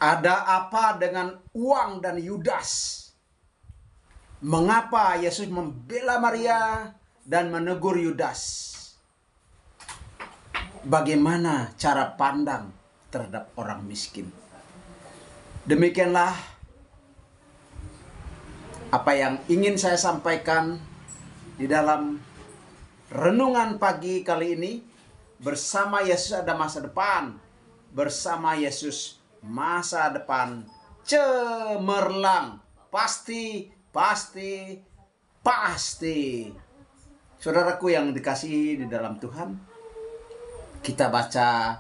Ada apa dengan uang dan Yudas? Mengapa Yesus membela Maria dan menegur Yudas? Bagaimana cara pandang terhadap orang miskin? Demikianlah apa yang ingin saya sampaikan di dalam renungan pagi kali ini. Bersama Yesus ada masa depan. Bersama Yesus masa depan cemerlang. Pasti. Saudaraku yang dikasihi di dalam Tuhan, kita baca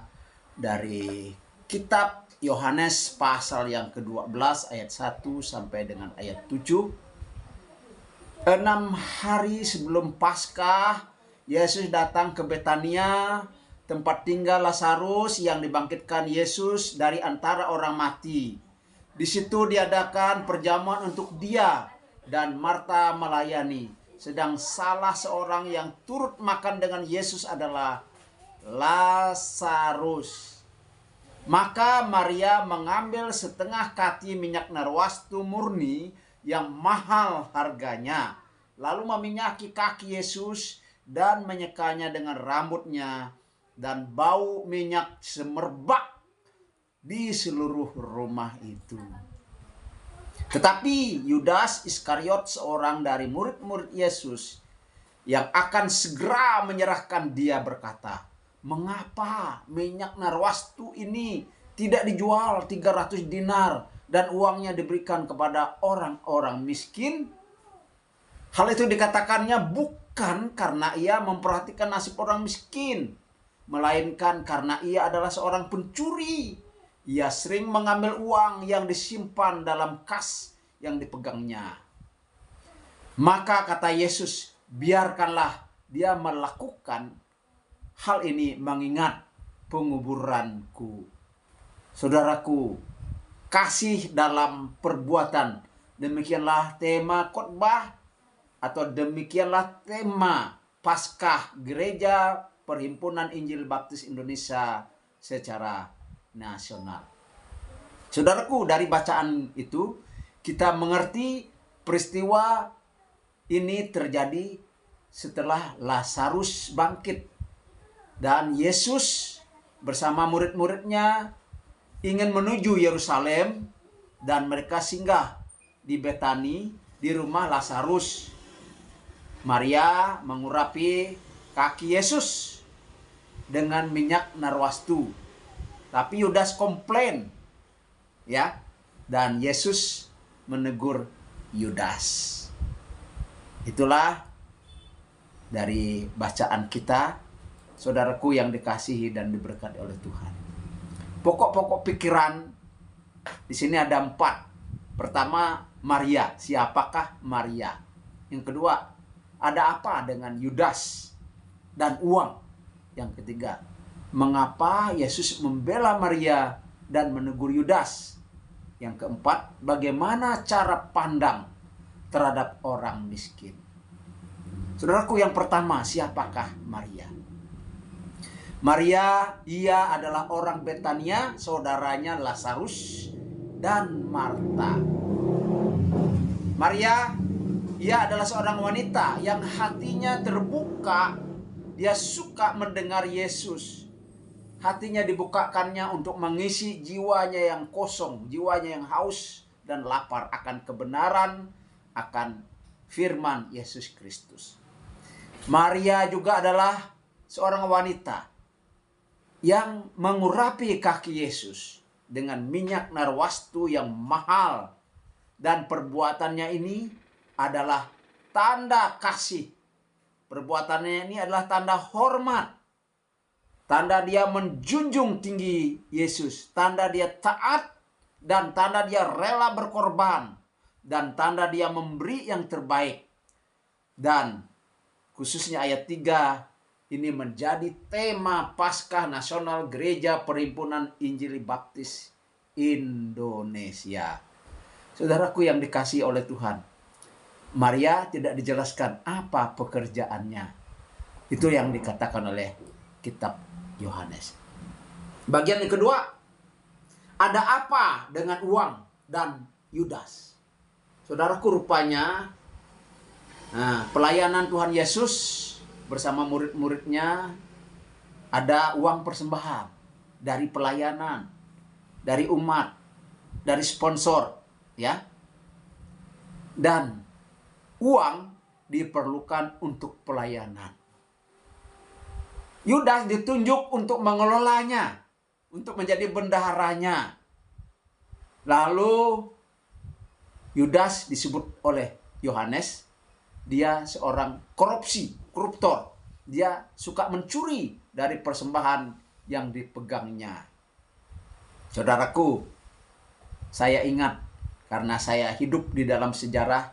dari kitab Yohanes pasal yang ke-12 ayat 1 sampai dengan ayat 7. 6 hari sebelum Paskah, Yesus datang ke Betania, tempat tinggal Lazarus yang dibangkitkan Yesus dari antara orang mati. Di situ diadakan perjamuan untuk dia dan Marta melayani. Sedang salah seorang yang turut makan dengan Yesus adalah Lazarus. Maka Maria mengambil setengah kati minyak narwastu murni yang mahal harganya, lalu meminyaki kaki Yesus dan menyekanya dengan rambutnya, dan bau minyak semerbak di seluruh rumah itu. Tetapi Yudas Iskariot, seorang dari murid-murid Yesus yang akan segera menyerahkan dia, berkata, "Mengapa minyak narwastu ini tidak dijual 300 dinar dan uangnya diberikan kepada orang-orang miskin?" Hal itu dikatakannya bukan karena ia memperhatikan nasib orang miskin, melainkan karena ia adalah seorang pencuri. Ia sering mengambil uang yang disimpan dalam kas yang dipegangnya. Maka kata Yesus, "Biarkanlah dia melakukan hal ini mengingat penguburanku." Saudaraku, kasih dalam perbuatan. Demikianlah tema khotbah atau demikianlah tema Paskah Gereja Perhimpunan Injil Baptis Indonesia secara nasional. Saudaraku, dari bacaan itu kita mengerti peristiwa ini terjadi setelah Lazarus bangkit. Dan Yesus bersama murid-muridnya ingin menuju Yerusalem, dan mereka singgah di Betani di rumah Lazarus. Maria mengurapi kaki Yesus dengan minyak narwastu. Tapi Yudas komplain, ya, dan Yesus menegur Yudas. Itulah dari bacaan kita, saudaraku yang dikasihi dan diberkati oleh Tuhan. Pokok-pokok pikiran di sini ada 4. Pertama, Maria. Siapakah Maria? Yang kedua, ada apa dengan Yudas dan uang? Yang ketiga, mengapa Yesus membela Maria dan menegur Yudas? Yang keempat, bagaimana cara pandang terhadap orang miskin? Saudaraku, yang pertama, siapakah Maria? Maria, ia adalah orang Betania, saudaranya Lazarus dan Marta. Maria, ia adalah seorang wanita yang hatinya terbuka. Dia suka mendengar Yesus. Hatinya dibukakannya untuk mengisi jiwanya yang kosong, jiwanya yang haus dan lapar akan kebenaran, akan firman Yesus Kristus. Maria juga adalah seorang wanita yang mengurapi kaki Yesus dengan minyak narwastu yang mahal. Dan perbuatannya ini adalah tanda kasih. Perbuatannya ini adalah tanda hormat. Tanda dia menjunjung tinggi Yesus. Tanda dia taat. Dan tanda dia rela berkorban. Dan tanda dia memberi yang terbaik. Dan khususnya ayat 3 ini menjadi tema Paskah Nasional Gereja Perhimpunan Injil Baptis Indonesia. Saudaraku yang dikasihi oleh Tuhan, Maria tidak dijelaskan apa pekerjaannya. Itu yang dikatakan oleh kitab Yohanes. Bagian yang kedua, Ada apa dengan uang dan Yudas? Saudaraku, rupanya pelayanan Tuhan Yesus bersama murid-muridnya ada uang persembahan dari pelayanan, dari umat, dari sponsor, ya. Dan uang diperlukan untuk pelayanan. Yudas ditunjuk untuk mengelolanya, untuk menjadi bendaharanya. Lalu Yudas disebut oleh Yohanes, dia seorang koruptor. Dia suka mencuri dari persembahan yang dipegangnya. Saudaraku, saya ingat karena saya hidup di dalam sejarah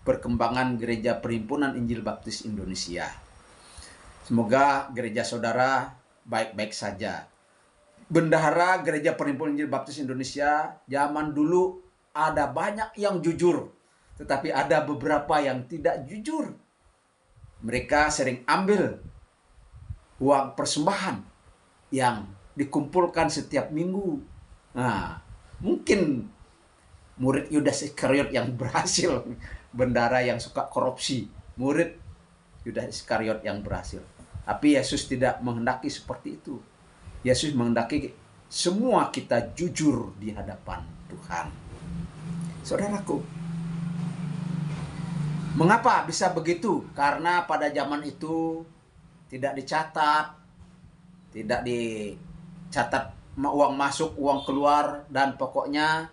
perkembangan Gereja Perhimpunan Injil Baptis Indonesia. Semoga gereja saudara baik-baik saja. Bendahara Gereja Perhimpunan Injil Baptis Indonesia zaman dulu ada banyak yang jujur, tetapi ada beberapa yang tidak jujur. Mereka sering ambil uang persembahan yang dikumpulkan setiap minggu. Nah, mungkin murid Yudas Iskariot yang berhasil, bendahara yang suka korupsi, murid Yudas Iskariot yang berhasil. Tapi Yesus tidak menghendaki seperti itu. Yesus menghendaki semua kita jujur di hadapan Tuhan. Saudaraku, mengapa bisa begitu? Karena pada zaman itu tidak dicatat uang masuk, uang keluar, dan pokoknya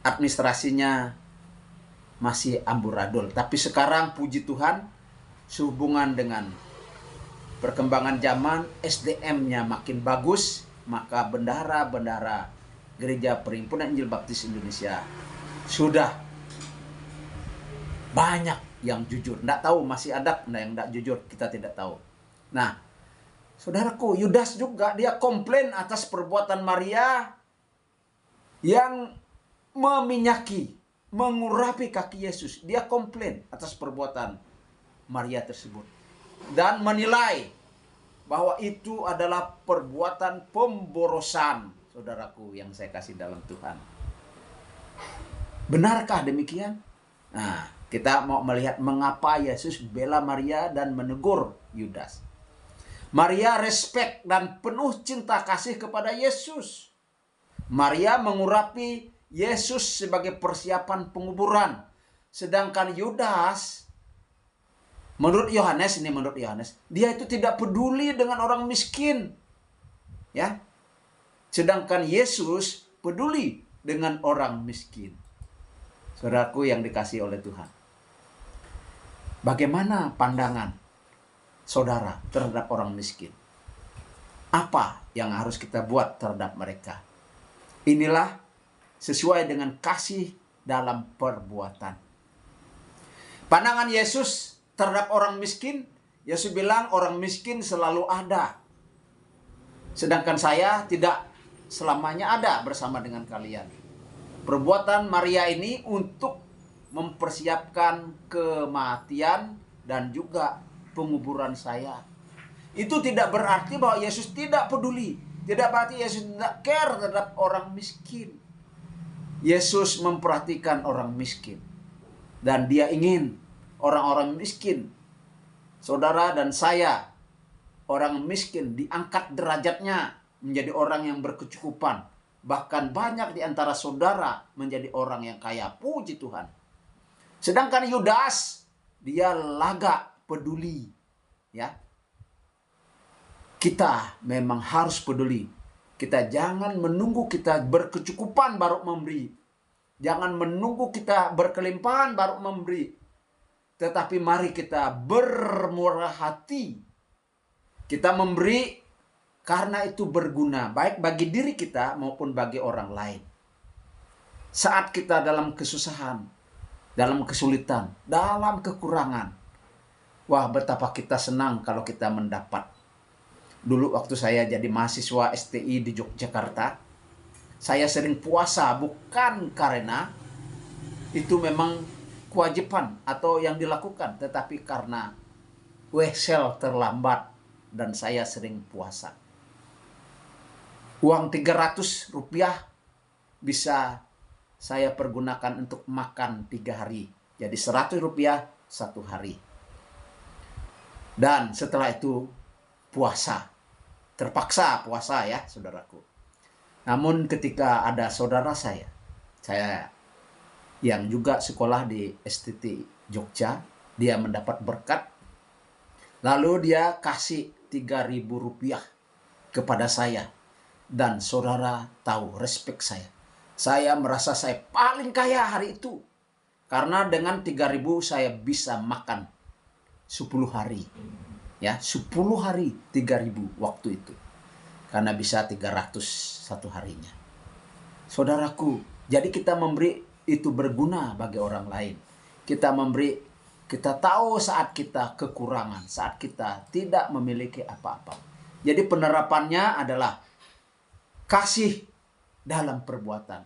administrasinya masih amburadul. Tapi sekarang puji Tuhan, sehubungan dengan perkembangan zaman, SDM-nya makin bagus, maka bendahara-bendahara Gereja Perhimpunan Injil Baptis Indonesia sudah banyak yang jujur. Nggak tahu masih ada yang nggak jujur, kita tidak tahu. Nah, saudaraku, Yudas juga dia komplain atas perbuatan Maria yang meminyaki, mengurapi kaki Yesus. Dia komplain atas perbuatan Maria tersebut dan menilai bahwa itu adalah perbuatan pemborosan. Saudaraku yang saya kasih dalam Tuhan, benarkah demikian? Nah, kita mau melihat mengapa Yesus bela Maria dan menegur Yudas. Maria respect dan penuh cinta kasih kepada Yesus. Maria mengurapi Yesus sebagai persiapan penguburan. Sedangkan Yudas, menurut Yohanes, dia itu tidak peduli dengan orang miskin. Ya. Sedangkan Yesus peduli dengan orang miskin. Saudaraku yang dikasihi oleh Tuhan, bagaimana pandangan saudara terhadap orang miskin? Apa yang harus kita buat terhadap mereka? Inilah sesuai dengan kasih dalam perbuatan. Pandangan Yesus terhadap orang miskin, Yesus bilang orang miskin selalu ada. Sedangkan saya tidak selamanya ada bersama dengan kalian. Perbuatan Maria ini untuk mempersiapkan kematian dan juga penguburan saya. Itu tidak berarti bahwa Yesus tidak peduli. Tidak berarti Yesus tidak care terhadap orang miskin. Yesus memperhatikan orang miskin. Dan dia ingin orang-orang miskin, saudara dan saya, orang miskin diangkat derajatnya menjadi orang yang berkecukupan. Bahkan banyak di antara saudara menjadi orang yang kaya. Puji Tuhan. Sedangkan Yudas, dia lagak peduli. Ya. Kita memang harus peduli. Kita jangan menunggu kita berkecukupan baru memberi. Jangan menunggu kita berkelimpahan baru memberi. Tetapi mari kita bermurah hati. Kita memberi karena itu berguna, baik bagi diri kita maupun bagi orang lain. Saat kita dalam kesusahan, dalam kesulitan, dalam kekurangan, wah betapa kita senang kalau kita mendapat. Dulu waktu saya jadi mahasiswa STI di Yogyakarta, saya sering puasa bukan karena itu memang kewajiban atau yang dilakukan, tetapi karena wesel terlambat dan saya sering puasa. Uang 300 rupiah bisa saya pergunakan untuk makan 3 hari. Jadi 100 rupiah 1 hari. Dan setelah itu puasa. Terpaksa puasa ya saudaraku. Namun ketika ada saudara saya yang juga sekolah di STT Jogja, dia mendapat berkat. Lalu dia kasih 3.000 rupiah kepada saya. Dan saudara tahu respek saya. Saya merasa saya paling kaya hari itu. Karena dengan 3.000 saya bisa makan 10 hari. Ya, 10 hari 3.000 waktu itu. Karena bisa 300 satu harinya. Saudaraku, jadi kita memberi itu berguna bagi orang lain. Kita memberi, kita tahu saat kita kekurangan, saat kita tidak memiliki apa-apa. Jadi penerapannya adalah kasih dalam perbuatan.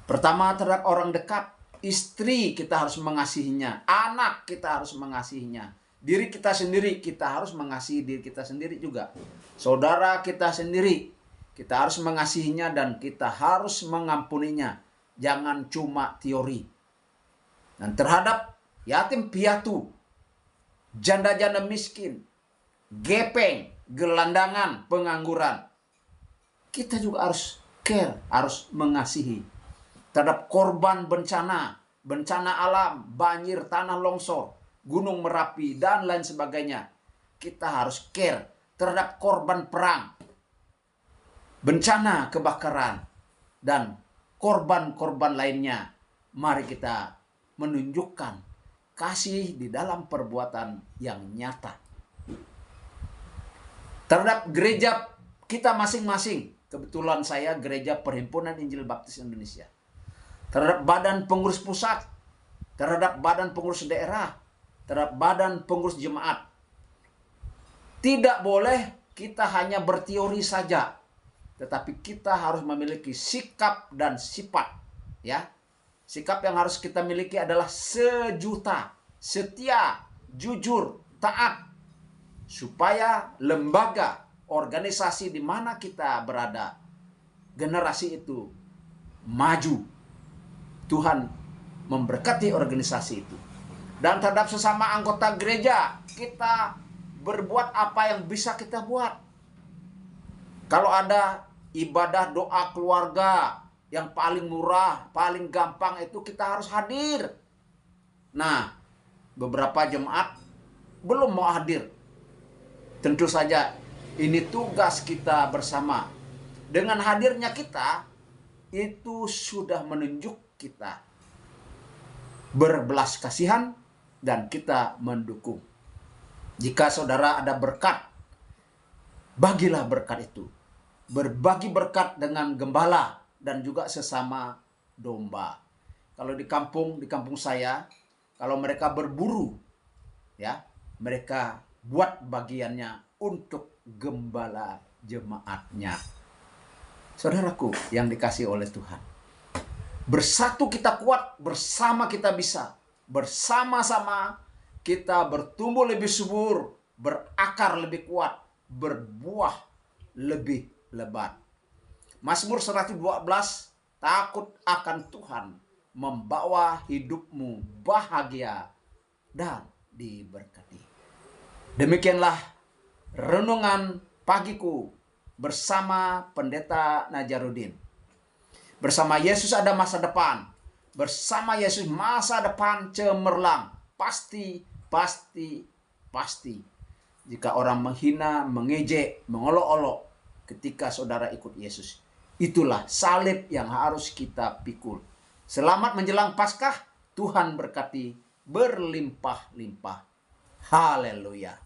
Pertama terhadap orang dekat, istri kita harus mengasihinya, anak kita harus mengasihinya, diri kita sendiri kita harus mengasihi diri kita sendiri juga. Saudara kita sendiri kita harus mengasihinya dan kita harus mengampuninya. Jangan cuma teori. Dan terhadap yatim piatu, janda-janda miskin, gepeng, gelandangan, pengangguran, kita juga harus care, harus mengasihi. Terhadap korban bencana, bencana alam, banjir, tanah longsor, gunung Merapi, dan lain sebagainya. Kita harus care. Terhadap korban perang, bencana kebakaran, dan korban-korban lainnya. Mari kita menunjukkan kasih di dalam perbuatan yang nyata. Terhadap gereja kita masing-masing. Kebetulan saya gereja Perhimpunan Injil Baptis Indonesia. Terhadap badan pengurus pusat, terhadap badan pengurus daerah, terhadap badan pengurus jemaat. Tidak boleh kita hanya berteori saja, tetapi kita harus memiliki sikap dan sifat. Ya, sikap yang harus kita miliki adalah sejuta, setia, jujur, taat, supaya lembaga, organisasi di mana kita berada, generasi itu maju. Tuhan memberkati organisasi itu. Dan terhadap sesama anggota gereja, kita berbuat apa yang bisa kita buat. Kalau ada ibadah doa keluarga yang paling murah, paling gampang, itu kita harus hadir. Nah, beberapa jemaat belum mau hadir. Tentu saja ini tugas kita bersama. Dengan hadirnya kita, itu sudah menunjuk kita berbelas kasihan dan kita mendukung. Jika saudara ada berkat, bagilah berkat itu. Berbagi berkat dengan gembala dan juga sesama domba. Kalau di kampung saya, kalau mereka berburu, ya, mereka buat bagiannya untuk gembala jemaatnya. Saudaraku yang dikasihi oleh Tuhan, bersatu kita kuat, bersama kita bisa. Bersama-sama kita bertumbuh lebih subur, berakar lebih kuat, berbuah lebih lebat. Mazmur 112, takut akan Tuhan membawa hidupmu bahagia dan diberkati. Demikianlah renungan pagiku bersama Pendeta Najarudin. Bersama Yesus ada masa depan. Bersama Yesus masa depan cemerlang. Pasti. Jika orang menghina, mengejek, mengolok-olok ketika saudara ikut Yesus, itulah salib yang harus kita pikul. Selamat menjelang Paskah. Tuhan berkati berlimpah-limpah. Haleluya.